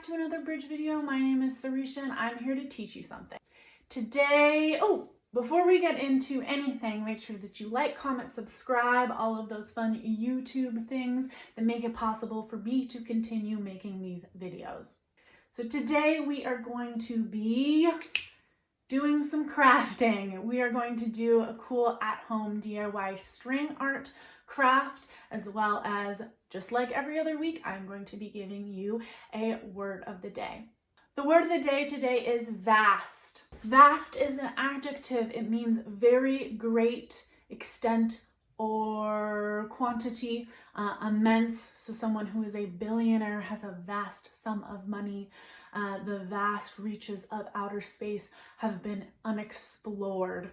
to another bridge video. My name is Sarisha and I'm here to teach you something. Today, before we get into anything, make sure that you like, comment, subscribe, all of those fun YouTube things that make it possible for me to continue making these videos. So today we are going to be doing some crafting. We are going to do a cool at-home DIY string art craft, as well as, just like every other week, I'm going to be giving you a word of the day. The word of the day today is vast. Vast is an adjective. It means very great, extent, or quantity, immense. So someone who is a billionaire has a vast sum of money. The vast reaches of outer space have been unexplored.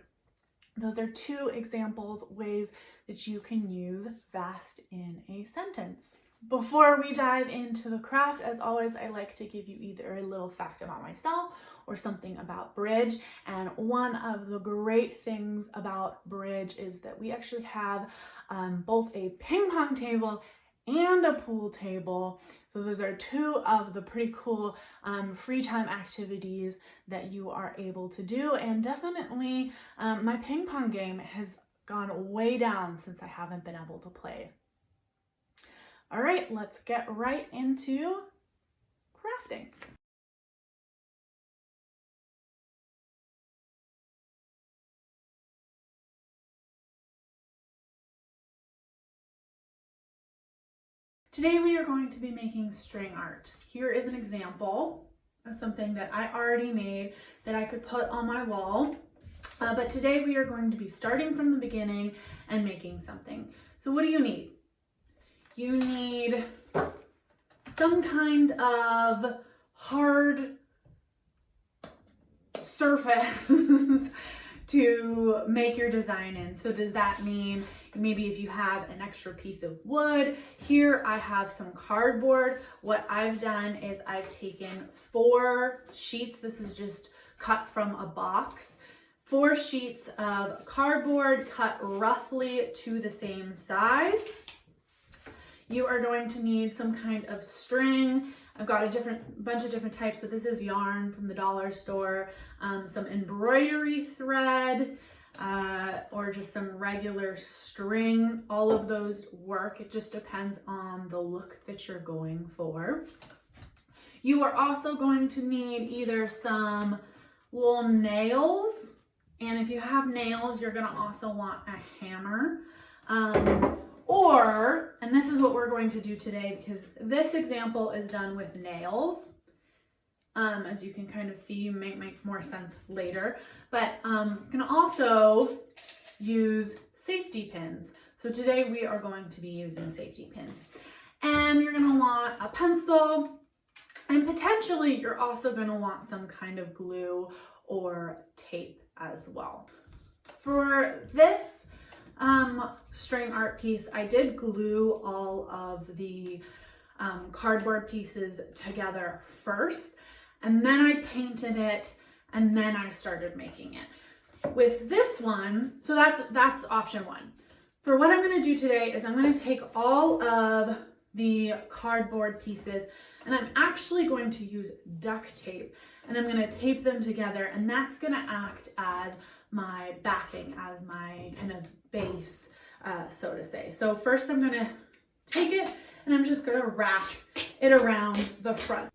Those are two examples, ways that you can use vast in a sentence. Before we dive into the craft, as always, I like to give you either a little fact about myself or something about Bridge. And one of the great things about Bridge is that we actually have both a ping pong table and a pool table. So those are two of the pretty cool free time activities that you are able to do. And definitely my ping pong game has gone way down since I haven't been able to play. All right, let's get right into crafting. Today we are going to be making string art. Here is an example of something that I already made that I could put on my wall. But today we are going to be starting from the beginning and making something. So what do you need? You need some kind of hard surface to make your design in. So does that mean maybe if you have an extra piece of wood? Here I have some cardboard. What I've done is I've taken 4 sheets. This is just cut from a box. 4 sheets of cardboard cut roughly to the same size. You are going to need some kind of string. I've got a bunch of different types. So this is yarn from the dollar store, some embroidery thread, or just some regular string. All of those work. It just depends on the look that you're going for. You are also going to need either some little nails, and if you have nails, you're gonna also want a hammer. And this is what we're going to do today, because this example is done with nails. As you can kind of see, might make more sense later. But you can also use safety pins. So today we are going to be using safety pins. And you're going to want a pencil, and potentially you're also going to want some kind of glue or tape as well. For this string art piece, I did glue all of the cardboard pieces together first, and then I painted it, and then I started making it. With this one, so that's option 1. For what I'm going to do today is I'm going to take all of the cardboard pieces, and I'm actually going to use duct tape, and I'm going to tape them together, and that's going to act as my backing, as my kind of base, so to say. So first I'm going to take it and I'm just going to wrap it around the front.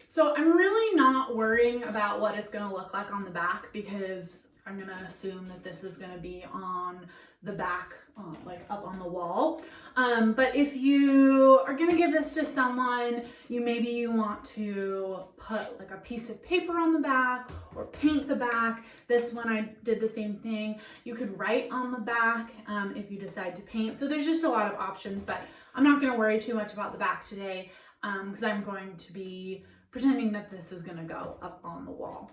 So I'm really not worrying about what it's going to look like on the back, because I'm going to assume that this is going to be on the back, like up on the wall. But if you are going to give this to someone, maybe you want to put like a piece of paper on the back or paint the back. This one I did the same thing. You could write on the back if you decide to paint. So there's just a lot of options, but I'm not going to worry too much about the back today, because I'm going to be pretending that this is going to go up on the wall.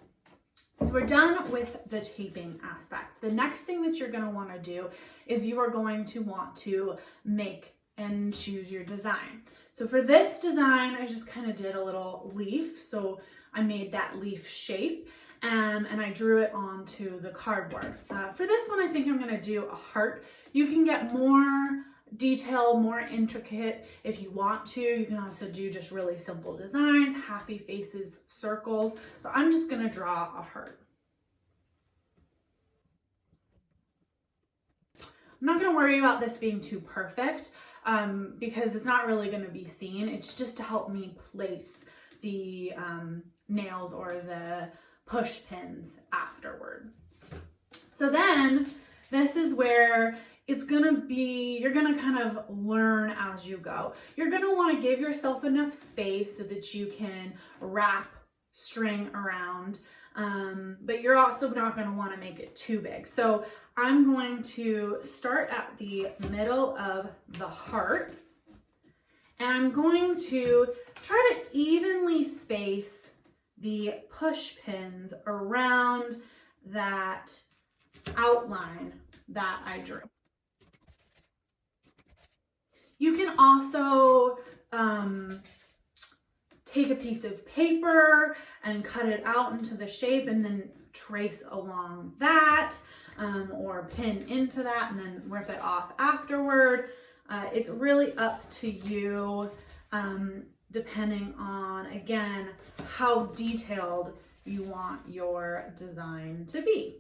So we're done with the taping aspect. The next thing that you're going to want to do is you are going to want to make and choose your design. So for this design, I just kind of did a little leaf. So I made that leaf shape and I drew it onto the cardboard. For this one, I think I'm going to do a heart. You can get more detail, more intricate if you want to. You can also do just really simple designs, happy faces, circles, but I'm just gonna draw a heart. I'm not gonna worry about this being too perfect because it's not really gonna be seen. It's just to help me place the nails or the push pins afterward. So then this is where it's gonna be, you're gonna kind of learn as you go. You're gonna wanna give yourself enough space so that you can wrap string around, but you're also not gonna wanna make it too big. So I'm going to start at the middle of the heart, and I'm going to try to evenly space the push pins around that outline that I drew. You can also take a piece of paper and cut it out into the shape and then trace along that, or pin into that and then rip it off afterward. It's really up to you, depending on, again, how detailed you want your design to be.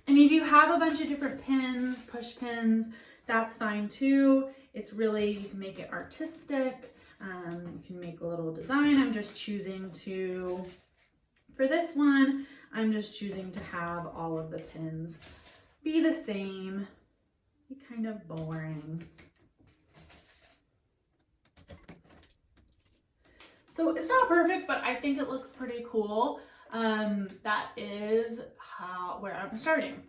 And if you have a bunch of different pins, push pins, that's fine too. It's really, you can make it artistic. You can make a little design. I'm just choosing to, for this one, I'm just choosing to have all of the pins be the same, be kind of boring. So it's not perfect, but I think it looks pretty cool. That is where I'm starting.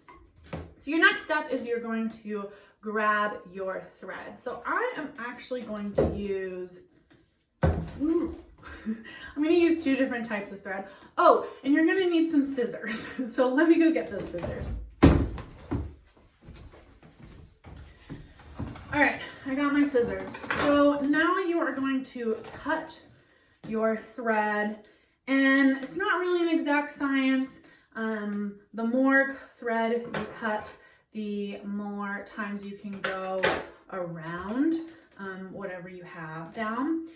So your next step is you're going to grab your thread. So I am actually going to use, I'm going to use two different types of thread. Oh, and you're going to need some scissors. So let me go get those scissors. All right, I got my scissors. So now you are going to cut your thread, and it's not really an exact science. The more thread you cut, the more times you can go around whatever you have down.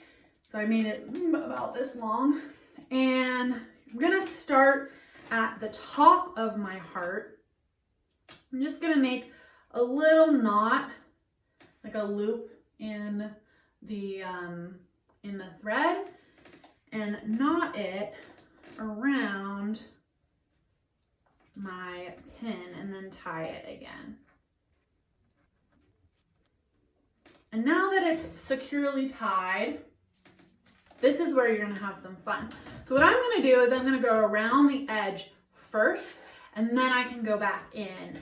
So I made it about this long, and I'm gonna start at the top of my heart. I'm just gonna make a little knot, like a loop in the thread, and knot it around my pin and then tie it again. And now that it's securely tied, this is where you're gonna have some fun. So what I'm gonna do is I'm gonna go around the edge first, and then I can go back in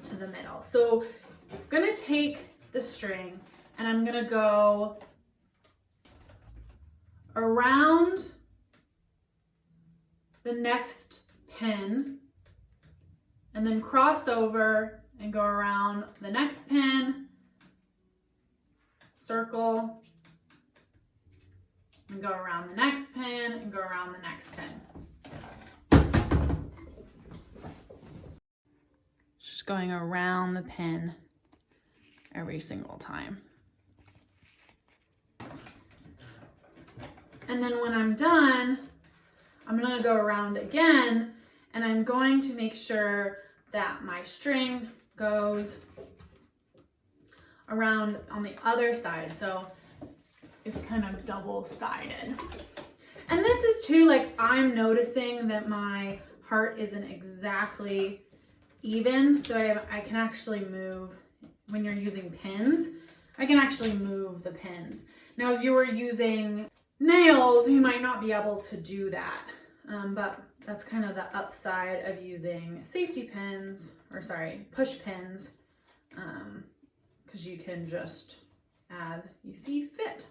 to the middle. So I'm gonna take the string and I'm gonna go around the next pin and then cross over and go around the next pin, circle, and go around the next pin and go around the next pin. Just going around the pin every single time. And then when I'm done, I'm gonna go around again, and I'm going to make sure that my string goes around on the other side. So it's kind of double-sided. And this is too, like, I'm noticing that my heart isn't exactly even. So I can actually move, when you're using pins, I can actually move the pins. Now, if you were using nails, you might not be able to do that. But that's kind of the upside of using safety pins, or sorry, push pins, because you can just, as you see fit.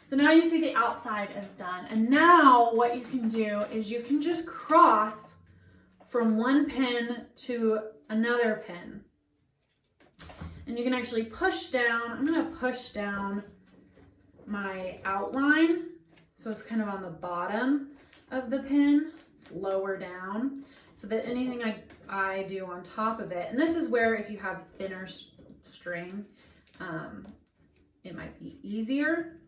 So now you see the outside is done. And now what you can do is you can just cross from one pin to another pin. And you can actually push down. I'm gonna push down my outline. So it's kind of on the bottom of the pin. It's lower down. so that anything I do on top of it, and this is where if you have thinner string, it might be easier.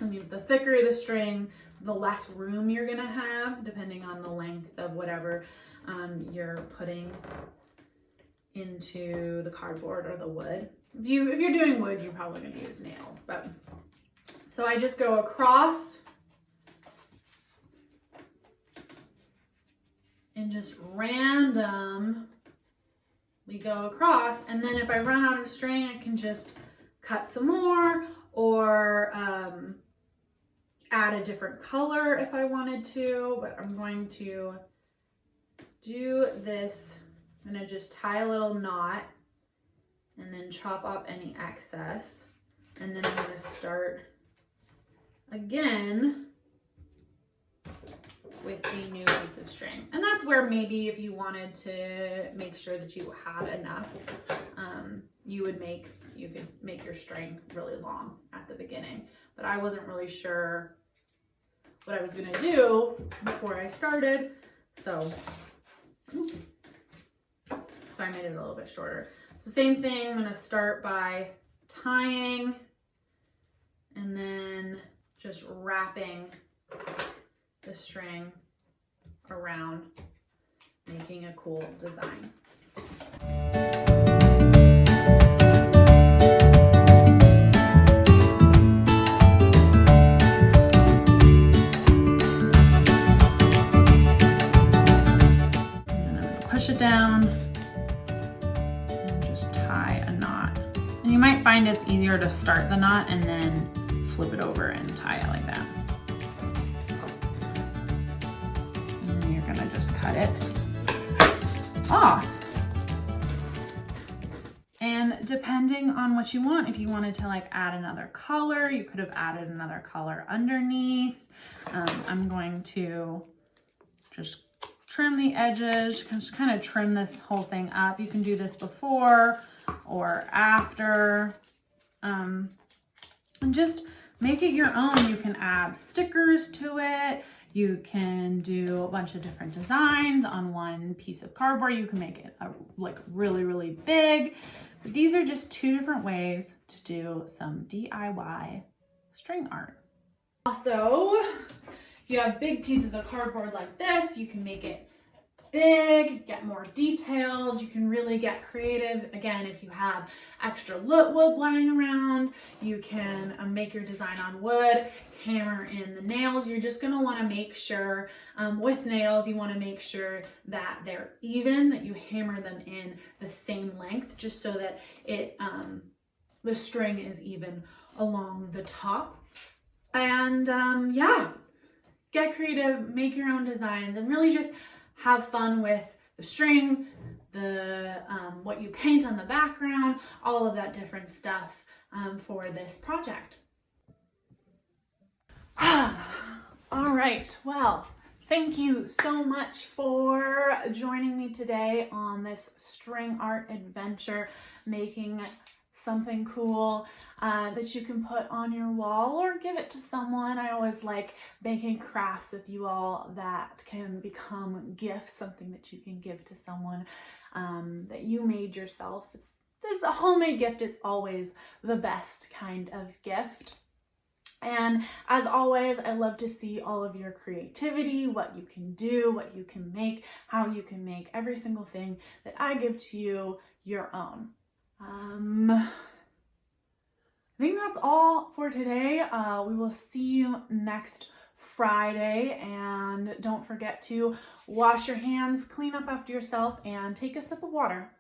I mean, the thicker the string, the less room you're gonna have, depending on the length of whatever you're putting into the cardboard or the wood. If you're doing wood, you're probably gonna use nails, but so I just go across and just randomly go across, and then if I run out of string, I can just cut some more or add a different color if I wanted to, but I'm going to do this. I'm gonna just tie a little knot and then chop off any excess, and then I'm gonna start again with a new piece of string. And that's where maybe if you wanted to make sure that you had enough, you could make your string really long at the beginning. But I wasn't really sure what I was gonna do before I started, so oops. So I made it a little bit shorter. So same thing, I'm gonna start by tying and then just wrapping the string around, making a cool design. And then I'm gonna push it down and just tie a knot. And you might find it's easier to start the knot and then slip it over and tie it like that. And then you're gonna just cut it off. And depending on what you want, if you wanted to like add another color, you could have added another color underneath. I'm going to just trim the edges, just kind of trim this whole thing up. You can do this before or after. And just make it your own. You can add stickers to it. You can do a bunch of different designs on one piece of cardboard. You can make it like really, really big. But these are just two different ways to do some DIY string art. Also, if you have big pieces of cardboard like this, you can make it big, get more detailed. You can really get creative. Again, if you have extra wood lying around, you can make your design on wood, hammer in the nails. You're just gonna wanna make sure, with nails, you wanna make sure that they're even, that you hammer them in the same length, just so that the string is even along the top. And yeah, get creative, make your own designs, and really just have fun with the string, the what you paint on the background, all of that different stuff for this project. All right, well, thank you so much for joining me today on this string art adventure, making something cool that you can put on your wall or give it to someone. I always like making crafts with you all that can become gifts, something that you can give to someone that you made yourself. The homemade gift is always the best kind of gift. And as always, I love to see all of your creativity, what you can do, what you can make, how you can make every single thing that I give to you your own. I think that's all for today. We will see you next Friday, and don't forget to wash your hands, clean up after yourself, and take a sip of water.